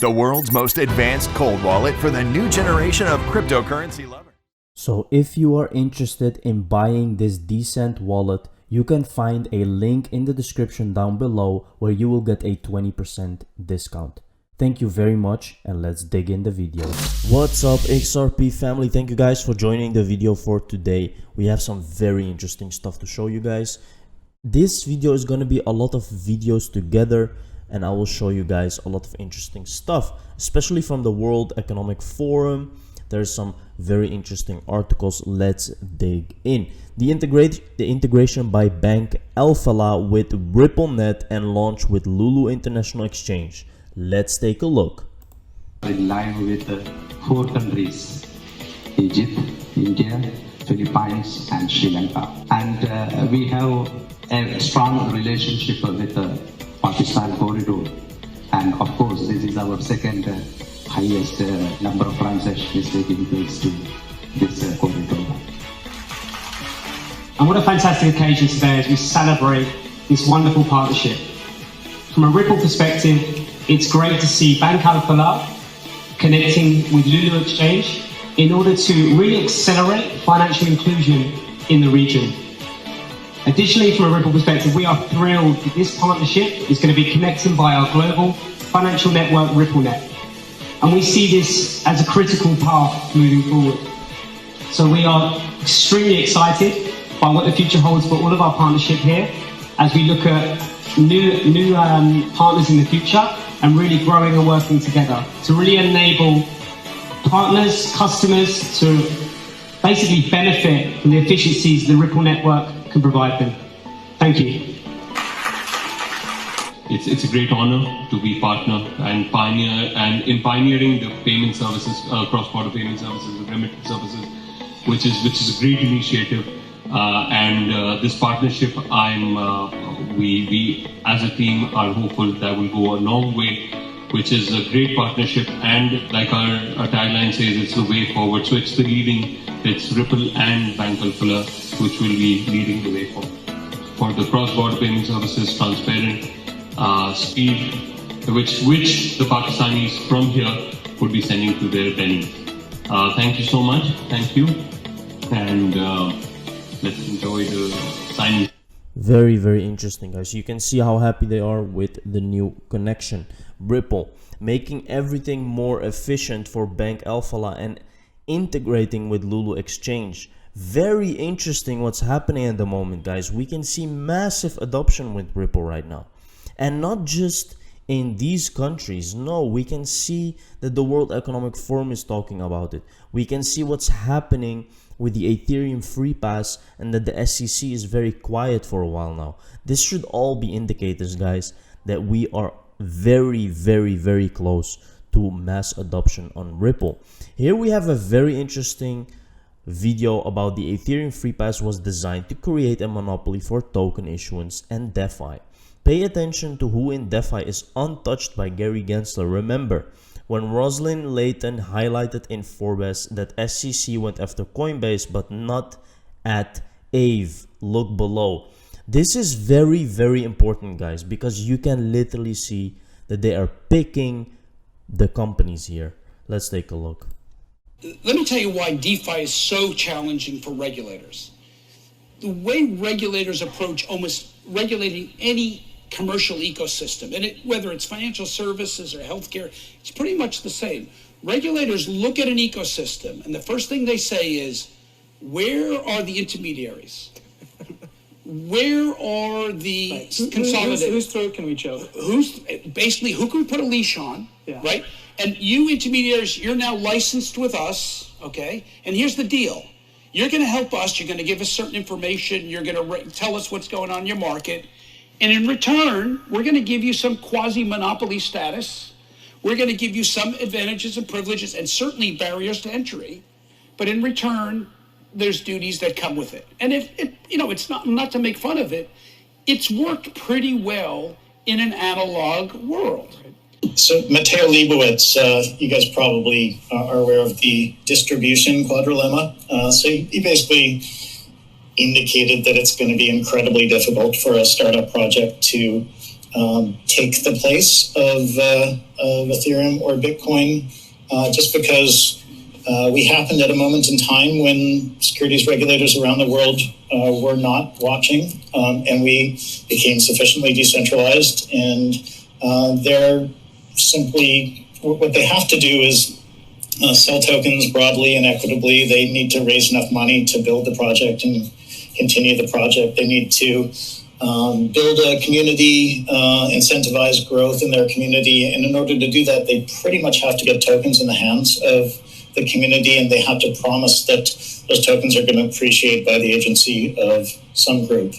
the world's most advanced cold wallet for the new generation of cryptocurrency lovers. So if you are interested in buying this decent wallet, you can find a link in the description down below where you will get a 20% discount. Thank you very much, and let's dig in the video. What's up, XRP family? Thank you guys for joining the video for today. We have some very interesting stuff to show you guys. This video is going to be a lot of videos together, and I will show you guys a lot of interesting stuff, especially from the World Economic Forum. There's some very interesting articles. Let's dig in. The integration by Bank Alphala with RippleNet and launch with Lulu International Exchange. Let's take a look. In line with 4 countries: Egypt, India, Philippines, and Sri Lanka. And we have a strong relationship with the Pakistan corridor. And of course, this is our second highest number of transactions taking place to this corridor. And what a fantastic occasion today as we celebrate this wonderful partnership. From a Ripple perspective, it's great to see Bank Alphala connecting with Lulu Exchange in order to really accelerate financial inclusion in the region. Additionally, from a Ripple perspective, we are thrilled that this partnership is going to be connecting by our global financial network, RippleNet. And we see this as a critical path moving forward. So we are extremely excited by what the future holds for all of our partnership here as we look at new partners in the future and really growing and working together to really enable partners, customers to basically benefit from the efficiencies the Ripple network can provide them. Thank you. It's a great honor to be partner and pioneer and in pioneering the payment services, cross-border payment services, the remittance services, which is a great initiative. This partnership, we as a team are hopeful that will go a long way, which is a great partnership. And like our tagline says, it's the way forward. So it's it's Ripple and Bank Alphala which will be leading the way forward for the cross-border payment services, transparent. Speed, which the Pakistanis from here would be sending to their venues. Thank you so much. Thank you. And let's enjoy the signing. Very, very interesting, guys. You can see how happy they are with the new connection. Ripple making everything more efficient for Bank Alphala and integrating with Lulu Exchange. Very interesting what's happening at the moment, guys. We can see massive adoption with Ripple right now. And not just in these countries. No, we can see that the World Economic Forum is talking about it. We can see what's happening with the Ethereum free pass and that the SEC is very quiet for a while now. This should all be indicators, guys, that we are very, very, very close to mass adoption on Ripple. Here we have a very interesting video about the Ethereum free pass was designed to create a monopoly for token issuance and DeFi. Pay attention to who in DeFi is untouched by Gary Gensler. Remember, when Rosalind Layton highlighted in Forbes that SEC went after Coinbase but not at Aave, look below. This is very, very important, guys, because you can literally see that they are picking the companies here. Let's take a look. Let me tell you why DeFi is so challenging for regulators. The way regulators approach almost regulating any commercial ecosystem, and whether it's financial services or healthcare, it's pretty much the same. Regulators look at an ecosystem, and the first thing they say is, where are the intermediaries? Where are the consolidators? Whose throat can we choke? Basically, who can we put a leash on, right? And you intermediaries, you're now licensed with us, okay? And here's the deal. You're going to help us. You're going to give us certain information. You're going to tell us what's going on in your market. And in return, we're going to give you some quasi-monopoly status. We're going to give you some advantages and privileges and certainly barriers to entry. But in return, there's duties that come with it. And it's not to make fun of it. It's worked pretty well in an analog world. So Matteo Leibowitz, you guys probably are aware of the distribution quadrilemma. So he basically indicated that it's going to be incredibly difficult for a startup project to take the place of Ethereum or Bitcoin, just because we happened at a moment in time when securities regulators around the world were not watching, and we became sufficiently decentralized, and they're simply, what they have to do is sell tokens broadly and equitably. They need to raise enough money to build the project and continue the project. They need to build a community, incentivize growth in their community. And in order to do that, they pretty much have to get tokens in the hands of the community, and they have to promise that those tokens are going to appreciate by the agency of some group.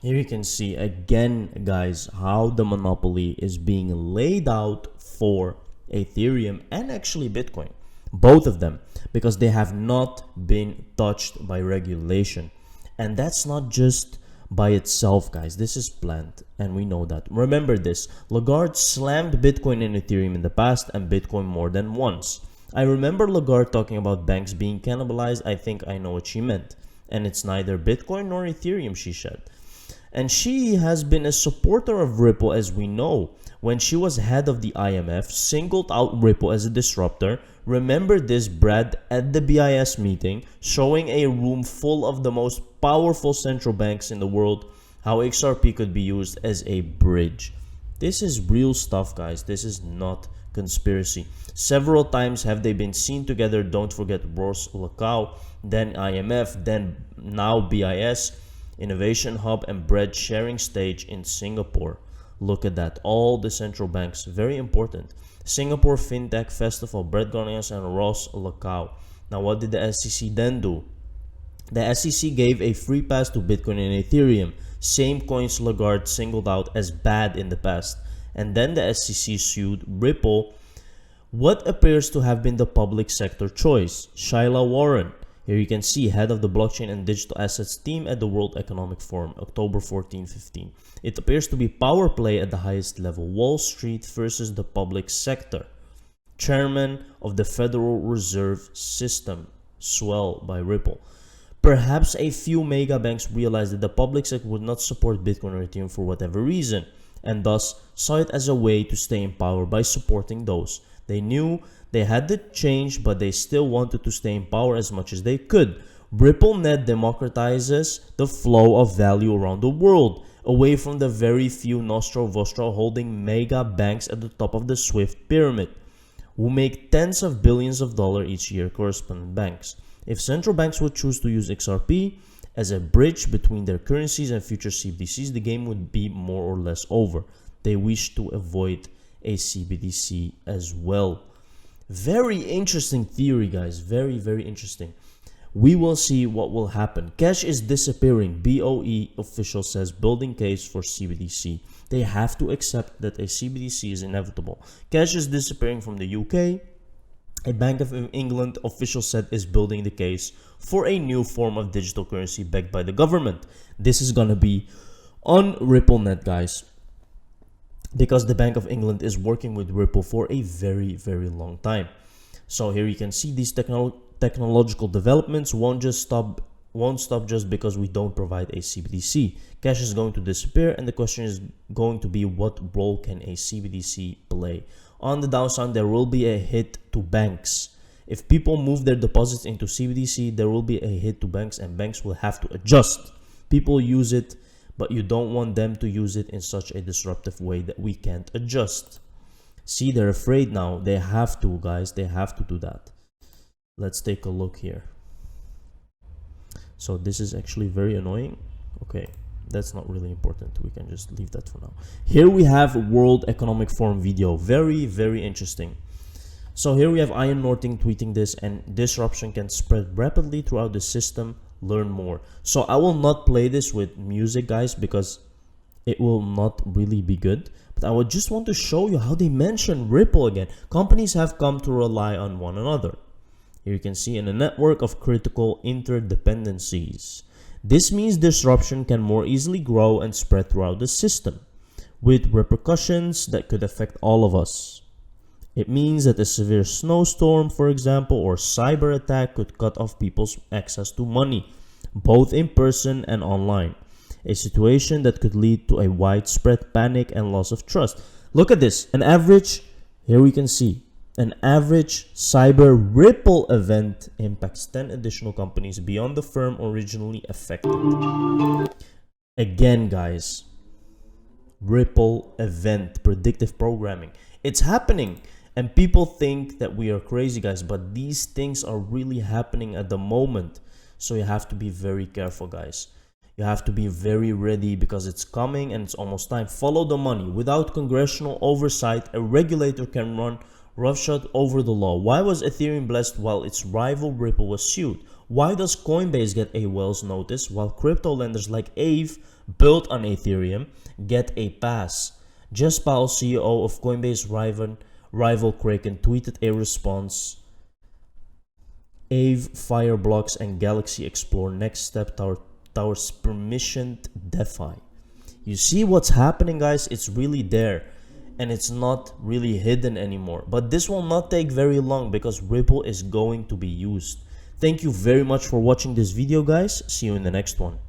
Here you can see again, guys, how the monopoly is being laid out for Ethereum and actually Bitcoin, both of them, because they have not been touched by regulation. And that's not just by itself, guys. This is planned, and we know that. Remember this, Lagarde slammed Bitcoin and Ethereum in the past, and Bitcoin more than once. I remember Lagarde talking about banks being cannibalized. I think I know what she meant. And it's neither Bitcoin nor Ethereum, she said. And she has been a supporter of Ripple, as we know. When she was head of the IMF, singled out Ripple as a disruptor. Remember this, Brad, at the BIS meeting, showing a room full of the most powerful central banks in the world, how XRP could be used as a bridge. This is real stuff, guys. This is not conspiracy. Several times have they been seen together. Don't forget Ross Lacau, then IMF, then now BIS, Innovation Hub, and bread sharing stage in Singapore. Look at that. All the central banks, very important. Singapore FinTech Festival, Brett Garnias and Ross Lacau. Now, what did the SEC then do? The SEC gave a free pass to Bitcoin and Ethereum, same coins Lagarde singled out as bad in the past. And then the SEC sued Ripple, what appears to have been the public sector choice, Shyla Warren. Here you can see head of the blockchain and digital assets team at the World Economic Forum, October 14-15. It appears to be power play at the highest level, Wall Street versus the public sector. Chairman of the Federal Reserve System, swell by Ripple. Perhaps a few mega banks realized that the public sector would not support Bitcoin or Ethereum for whatever reason, and thus saw it as a way to stay in power by supporting those. They knew they had to change, but they still wanted to stay in power as much as they could. RippleNet democratizes the flow of value around the world, away from the very few nostro-vostro holding mega banks at the top of the SWIFT pyramid, who make tens of billions of dollars each year, correspondent banks. If central banks would choose to use XRP as a bridge between their currencies and future CBDCs, the game would be more or less over. They wish to avoid a CBDC as well. Very interesting theory, guys. Very, very interesting. We will see what will happen. Cash is disappearing. BOE official says building case for CBDC. They have to accept that a CBDC is inevitable. Cash is disappearing from the UK. A Bank of England official said is building the case for a new form of digital currency backed by the government. This is gonna be on RippleNet, guys, because the Bank of England is working with Ripple for a very, very long time. So here you can see these technological developments won't stop just because we don't provide a CBDC. Cash is going to disappear, and the question is going to be, what role can a CBDC play? On the downside, there will be a hit to banks. If people move their deposits into CBDC, there will be a hit to banks, and banks will have to adjust. People use it, but you don't want them to use it in such a disruptive way that we can't adjust. See, they're afraid now. They have to, guys. They have to do that. Let's take a look here. So this is actually very annoying. Okay, that's not really important. We can just leave that for now. Here we have World Economic Forum video. Very, very interesting. So here we have Ian Norton tweeting this, and disruption can spread rapidly throughout the system. Learn more. So I will not play this with music, guys, because it will not really be good. But I would just want to show you how they mention Ripple again. Companies have come to rely on one another. Here you can see in a network of critical interdependencies. This means disruption can more easily grow and spread throughout the system, with repercussions that could affect all of us. It means that a severe snowstorm, for example, or cyber attack could cut off people's access to money, both in person and online. a situation that could lead to a widespread panic and loss of trust. Look at this. An average, here we can see, an average cyber ripple event impacts 10 additional companies beyond the firm originally affected. Again, guys, ripple event, predictive programming. It's happening. And people think that we are crazy, guys, but these things are really happening at the moment. So you have to be very careful, guys. You have to be very ready because it's coming and it's almost time. Follow the money. Without congressional oversight, a regulator can run roughshod over the law. Why was Ethereum blessed while its rival Ripple was sued? Why does Coinbase get a Wells notice while crypto lenders like Aave, built on Ethereum, get a pass? Jess Powell, CEO of Coinbase rival Kraken, tweeted a response. Aave, Fireblocks, and Galaxy explore next step towards permissioned DeFi. You see what's happening, guys? It's really there. And it's not really hidden anymore. But this will not take very long because Ripple is going to be used. Thank you very much for watching this video, guys. See you in the next one.